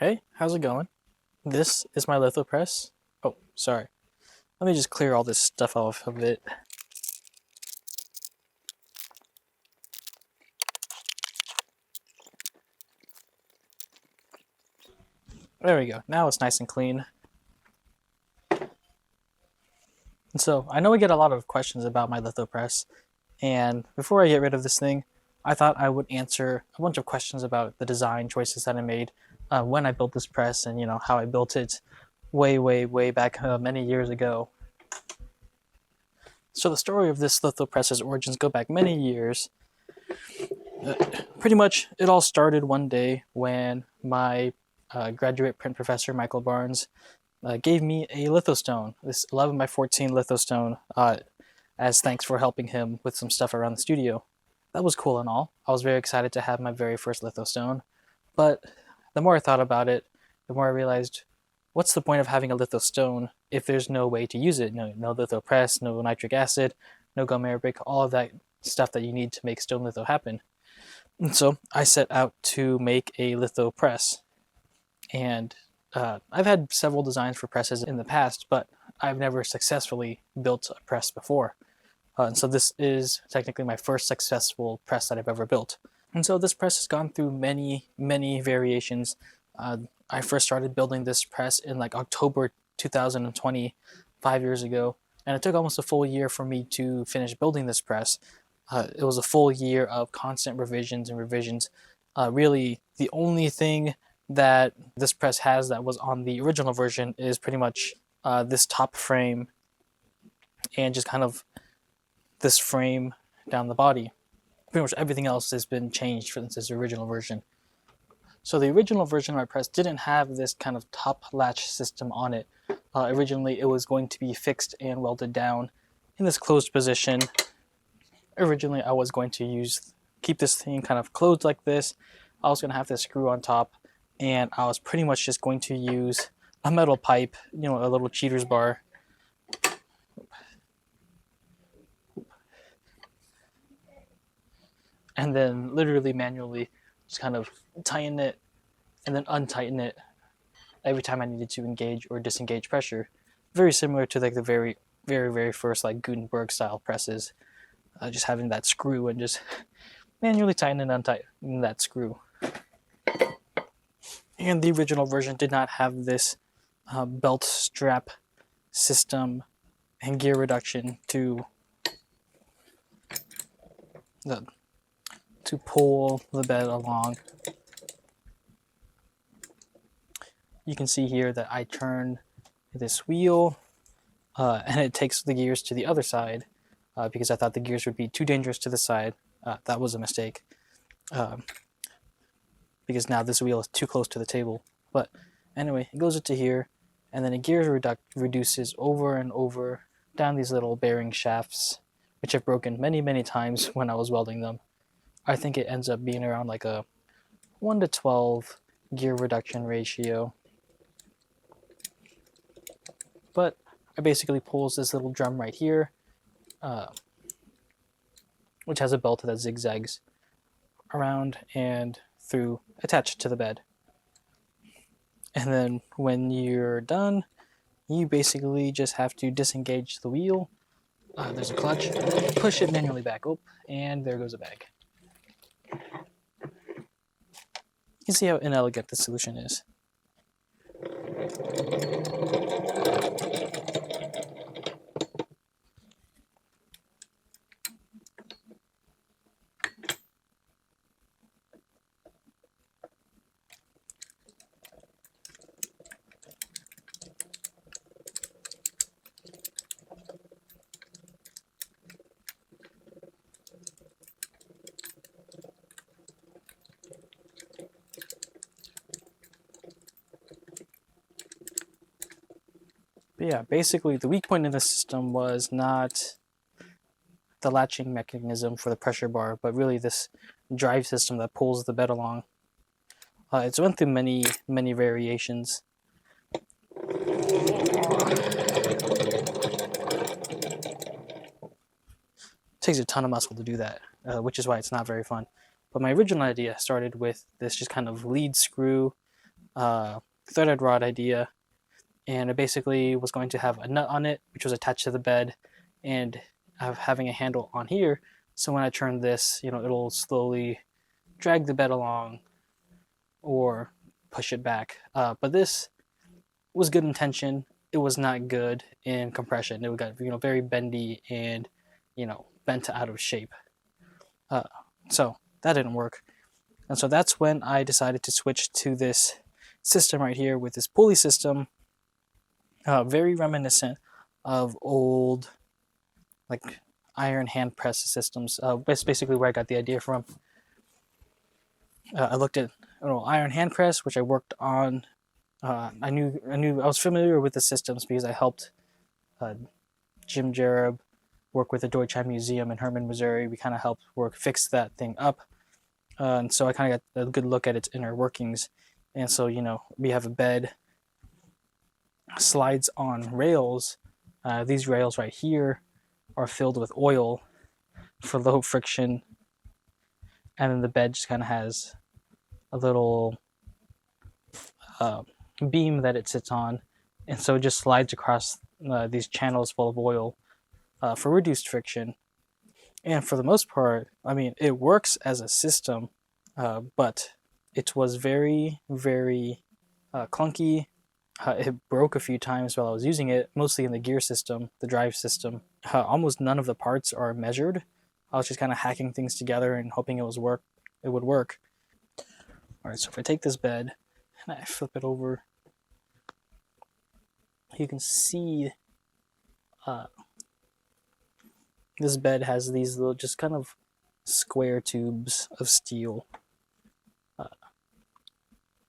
Hey, how's it going? This is my litho press. Oh, sorry. Let me just clear all this stuff off of it. There we go. Now it's nice and clean. And so, I know we get a lot of questions about my litho press, and before I get rid of this thing, I thought I would answer a bunch of questions about the design choices that I made when I built this press and, how I built it way back many years ago. So the story of this litho press's origins go back many years. Pretty much, it all started one day when my graduate print professor, Michael Barnes, gave me a lithostone, this 11 by 14 lithostone, as thanks for helping him with some stuff around the studio. That was cool and all. I was very excited to have my very first lithostone, but the more I thought about it, the more I realized, what's the point of having a lithostone if there's no way to use it? No litho press, no nitric acid, no gum arabic, all of that stuff that you need to make stone litho happen. And so I set out to make a litho press. And I've had several designs for presses in the past, but I've never successfully built a press before. And so this is technically my first successful press that I've ever built. And so this press has gone through many variations. I first started building this press in like October 2020, 5 years ago, and it took almost a full year for me to finish building this press. It was a full year of constant revisions and revisions. Really, the only thing that this press has that was on the original version is pretty much this top frame and just kind of this frame down the body. Pretty much everything else has been changed from this original version. So the original version of my press didn't have this kind of top latch system on it. Originally, it was going to be fixed and welded down in this closed position. Originally, I was going to keep this thing kind of closed like this. I was going to have this screw on top, and I was pretty much just going to use a metal pipe, a little cheater's bar. And then literally manually just kind of tighten it and then untighten it every time I needed to engage or disengage pressure. Very similar to like the very first like Gutenberg style presses. Just having that screw and just manually tighten and untighten that screw. And the original version did not have this belt strap system and gear reduction to pull the bed along. You can see here that I turn this wheel and it takes the gears to the other side because I thought the gears would be too dangerous to the side. That was a mistake because now this wheel is too close to the table. But anyway, it goes into here, and then the gears reduces over and over down these little bearing shafts, which have broken many times when I was welding them. I think it ends up being around like a 1 to 12 gear reduction ratio. But I basically pulls this little drum right here, which has a belt that zigzags around and through, attached to the bed. And then when you're done, you basically just have to disengage the wheel. There's a clutch, push it manually back up, and there goes a bag. You can see how inelegant the solution is. But yeah, basically the weak point in the system was not the latching mechanism for the pressure bar, but really this drive system that pulls the bed along. It's went through many variations. It takes a ton of muscle to do that, which is why it's not very fun. But my original idea started with this just kind of lead screw threaded rod idea, and it basically was going to have a nut on it, which was attached to the bed, and having a handle on here. So when I turn this, it'll slowly drag the bed along or push it back. But this was good intention. It was not good in compression. It got very bendy and bent out of shape. So that didn't work. And so that's when I decided to switch to this system right here with this pulley system, very reminiscent of old like iron hand press systems. That's basically where I got the idea from. I looked at iron hand press, which I worked on. I was familiar with the systems because I helped Jim Jareb work with the Deutsche Museum in Hermann, Missouri. We kind of helped fix that thing up. And so I kind of got a good look at its inner workings. And so, we have a bed, slides on rails. These rails right here are filled with oil for low friction. And then the bed just kind of has a little beam that it sits on. And so it just slides across these channels full of oil for reduced friction. And for the most part, it works as a system, but it was very, very clunky. It broke a few times while I was using it, mostly in the gear system, the drive system. Almost none of the parts are measured. I was just kind of hacking things together and hoping it would work. All right, so if I take this bed and I flip it over, you can see this bed has these little just kind of square tubes of steel.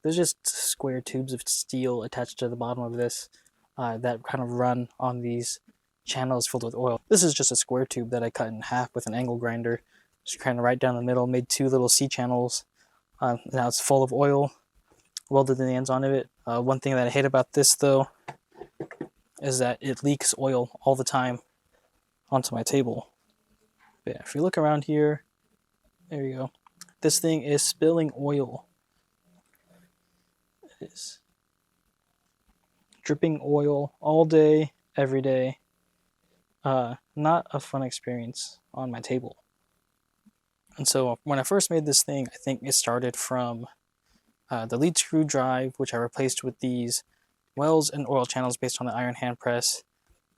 There's just square tubes of steel attached to the bottom of this that kind of run on these channels filled with oil. This is just a square tube that I cut in half with an angle grinder. Just kind of right down the middle, made two little C channels. Now it's full of oil, welded the ends onto it. One thing that I hate about this, though, is that it leaks oil all the time onto my table. But yeah, if you look around here, there you go. This thing is spilling oil. It is dripping oil all day, every day. Not a fun experience on my table. And so when I first made this thing, I think it started from the lead screw drive, which I replaced with these wells and oil channels based on the iron hand press.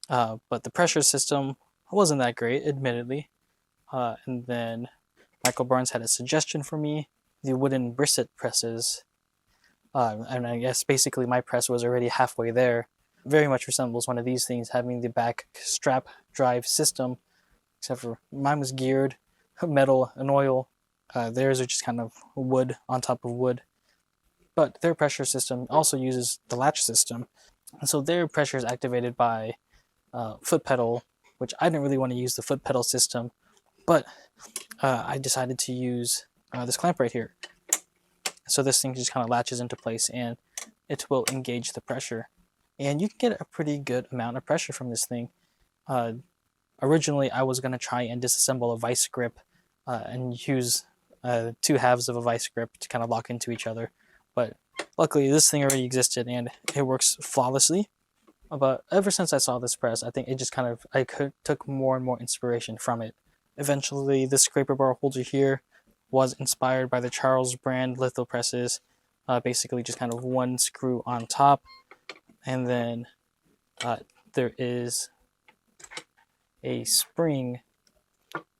But the pressure system wasn't that great, admittedly. And then Michael Barnes had a suggestion for me, the wooden brisket presses. And I guess basically my press was already halfway there. Very much resembles one of these things, having the back strap drive system, except for mine was geared, metal and oil. Theirs are just kind of wood on top of wood. But their pressure system also uses the latch system. And so their pressure is activated by foot pedal, which I didn't really want to use the foot pedal system, but I decided to use this clamp right here. So this thing just kind of latches into place and it will engage the pressure. And you can get a pretty good amount of pressure from this thing. Originally, I was going to try and disassemble a vice grip and use two halves of a vice grip to kind of lock into each other. But luckily, this thing already existed and it works flawlessly. But ever since I saw this press, I think it just kind of, took more and more inspiration from it. Eventually, this scraper bar holder here was inspired by the Charles brand litho presses. Basically just kind of one screw on top. And then there is a spring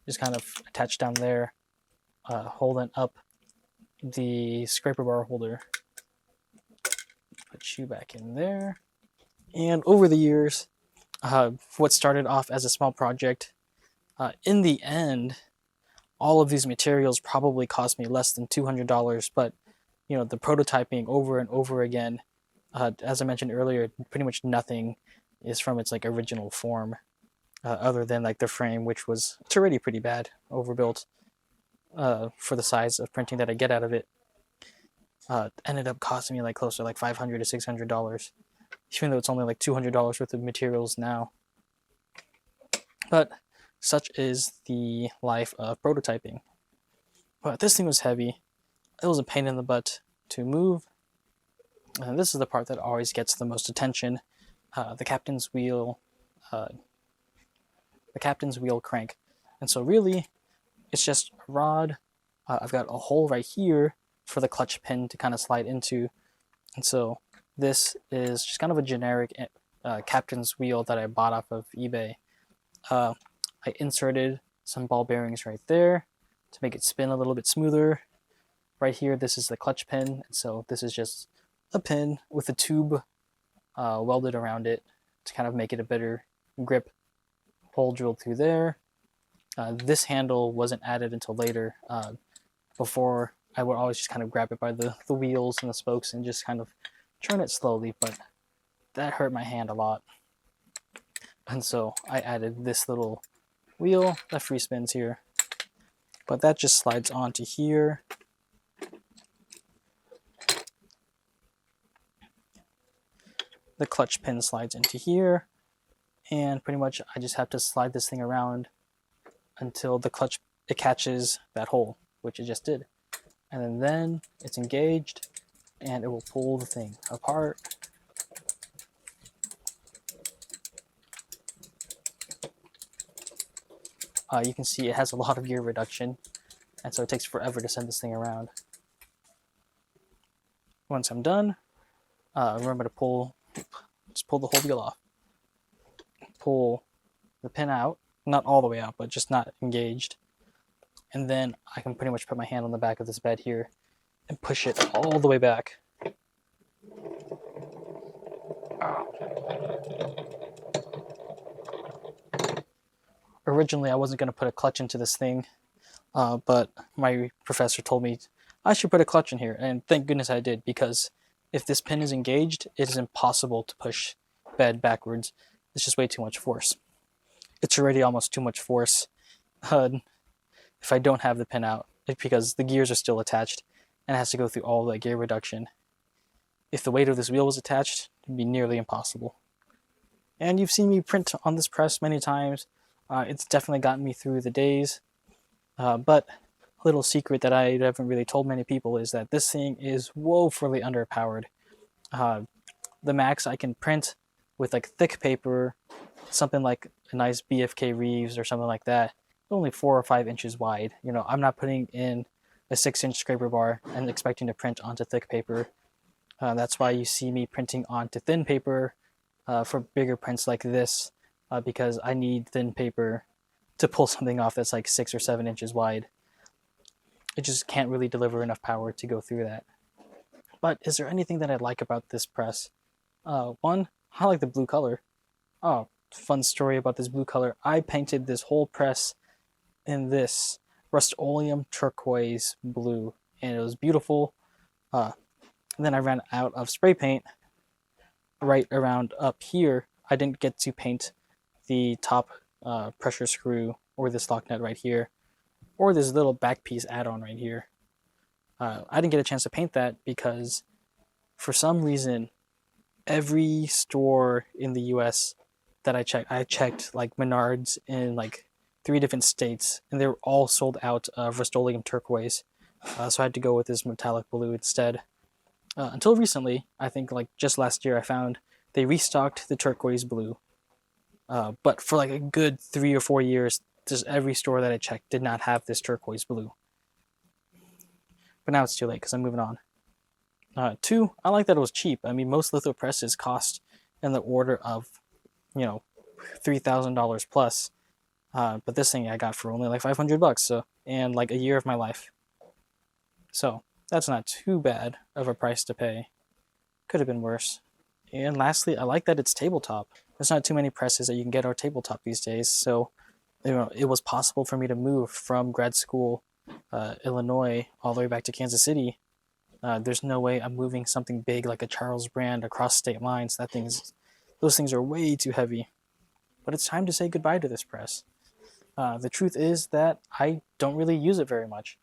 just kind of attached down there, holding up the scraper bar holder. Put you back in there. And over the years, what started off as a small project, in the end, all of these materials probably cost me less than $200, but the prototyping over and over again, as I mentioned earlier, pretty much nothing is from its original form, other than the frame, which was already pretty bad, overbuilt for the size of printing that I get out of it. Ended up costing me close to $500 to $600, even though it's only $200 worth of materials now. But such is the life of prototyping. But this thing was heavy. It was a pain in the butt to move. And this is the part that always gets the most attention. The captain's wheel, uh, the captain's wheel crank. And so really, it's just a rod. I've got a hole right here for the clutch pin to kind of slide into. And so this is just kind of a generic captain's wheel that I bought off of eBay. I inserted some ball bearings right there to make it spin a little bit smoother. Right here, this is the clutch pin. And so this is just a pin with a tube welded around it to kind of make it a better grip. Hole drilled through there. This handle wasn't added until later. Before, I would always just kind of grab it by the wheels and the spokes and just kind of turn it slowly, but that hurt my hand a lot. And so I added this little wheel that free spins here, but that just slides onto here. The clutch pin slides into here, and pretty much I just have to slide this thing around until it catches that hole, which it just did. And then it's engaged and it will pull the thing apart. You can see it has a lot of gear reduction, and so it takes forever to send this thing around. Once I'm done, remember to just pull the whole wheel off. Pull the pin out, not all the way out, but just not engaged. And then I can pretty much put my hand on the back of this bed here and push it all the way back. Originally, I wasn't going to put a clutch into this thing, but my professor told me I should put a clutch in here, and thank goodness I did, because if this pin is engaged, it is impossible to push bed backwards. It's just way too much force. It's already almost too much force if I don't have the pin out, because the gears are still attached and it has to go through all the gear reduction. If the weight of this wheel was attached, it would be nearly impossible. And you've seen me print on this press many times. It's definitely gotten me through the days. But a little secret that I haven't really told many people is that this thing is woefully underpowered. The max I can print with like thick paper, something like a nice BFK Reeves or something like that, only 4 or 5 inches wide. You know, I'm not putting in a 6-inch scraper bar and expecting to print onto thick paper. That's why you see me printing onto thin paper for bigger prints like this, because I need thin paper to pull something off that's like 6 or 7 inches wide. It just can't really deliver enough power to go through that. But is there anything that I like about this press? One, I like the blue color. Oh, fun story about this blue color. I painted this whole press in this Rust-Oleum turquoise blue, and it was beautiful. Then I ran out of spray paint right around up here. I didn't get to paint the top pressure screw or this lock nut right here, or this little back piece add-on right here. I didn't get a chance to paint that because for some reason every store in the US that I checked like Menards in like 3 different states, and they were all sold out of Rust-Oleum turquoise. So I had to go with this metallic blue instead. Until recently, I think like just last year, I found they restocked the turquoise blue. But for like a good 3 or 4 years, just every store that I checked did not have this turquoise blue. But now it's too late because I'm moving on. 2, I like that it was cheap. I mean, most litho presses cost in the order of, $3,000 plus. But this thing I got for only like $500, so, and like a year of my life. So that's not too bad of a price to pay. Could have been worse. And lastly, I like that it's tabletop. There's not too many presses that you can get on tabletop these days, so it was possible for me to move from grad school, Illinois, all the way back to Kansas City. There's no way I'm moving something big like a Charles brand across state lines. Those things are way too heavy. But it's time to say goodbye to this press. The truth is that I don't really use it very much.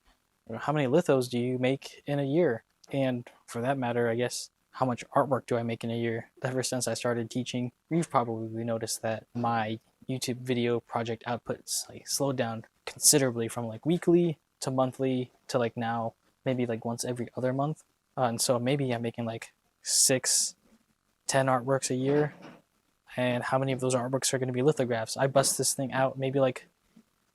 How many lithos do you make in a year? And for that matter, I guess, how much artwork do I make in a year? Ever since I started teaching, you've probably noticed that my YouTube video project outputs like slowed down considerably from like weekly to monthly to like now maybe like once every other month. And so maybe I'm making like 6, 10 artworks a year, and how many of those artworks are going to be lithographs? I bust this thing out maybe like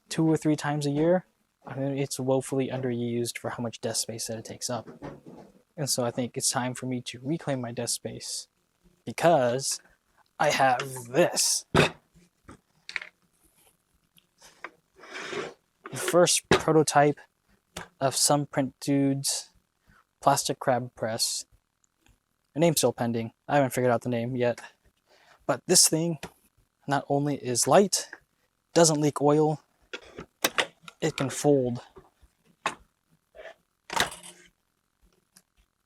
2 or 3 times a year. I mean, it's woefully underused for how much desk space that it takes up. And so I think it's time for me to reclaim my desk space because I have this. The first prototype of some print dude's plastic crab press. The name's still pending. I haven't figured out the name yet. But this thing not only is light, doesn't leak oil, it can fold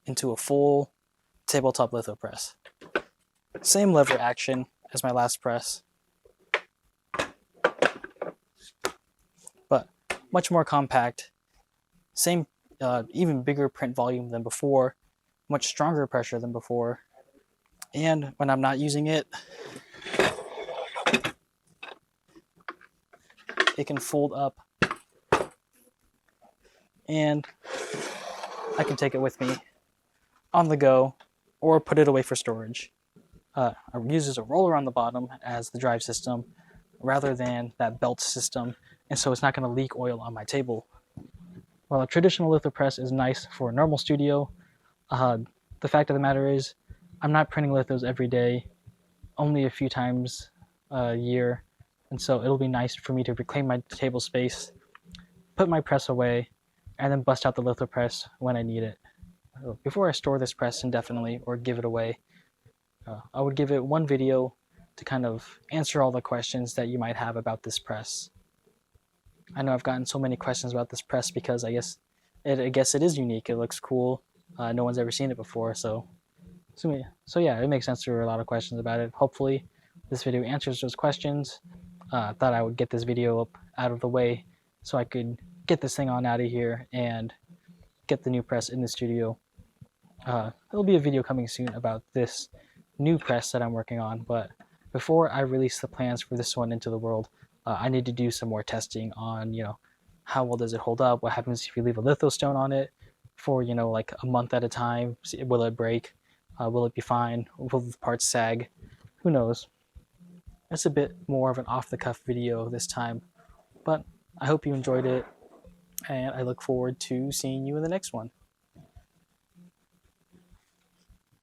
into a full tabletop litho press. Same lever action as my last press, but much more compact. Same, even bigger print volume than before, much stronger pressure than before. And when I'm not using it, it can fold up and I can take it with me on the go or put it away for storage. I use as a roller on the bottom as the drive system rather than that belt system, and so it's not going to leak oil on my table. While a traditional litho press is nice for a normal studio, the fact of the matter is I'm not printing lithos every day, only a few times a year, and so it'll be nice for me to reclaim my table space, put my press away, and then bust out the litho press when I need it. Before I store this press indefinitely or give it away, I would give it one video to kind of answer all the questions that you might have about this press. I know I've gotten so many questions about this press because I guess it is unique. It looks cool. No one's ever seen it before, so yeah, it makes sense. There were a lot of questions about it. Hopefully, this video answers those questions. Thought I would get this video up out of the way so I could get this thing on out of here and get the new press in the studio. There'll be a video coming soon about this new press that I'm working on, but before I release the plans for this one into the world, I need to do some more testing on, how well does it hold up? What happens if you leave a litho stone on it for, like a month at a time? Will it break? Will it be fine? Will the parts sag? Who knows? It's a bit more of an off-the-cuff video this time, but I hope you enjoyed it, and I look forward to seeing you in the next one.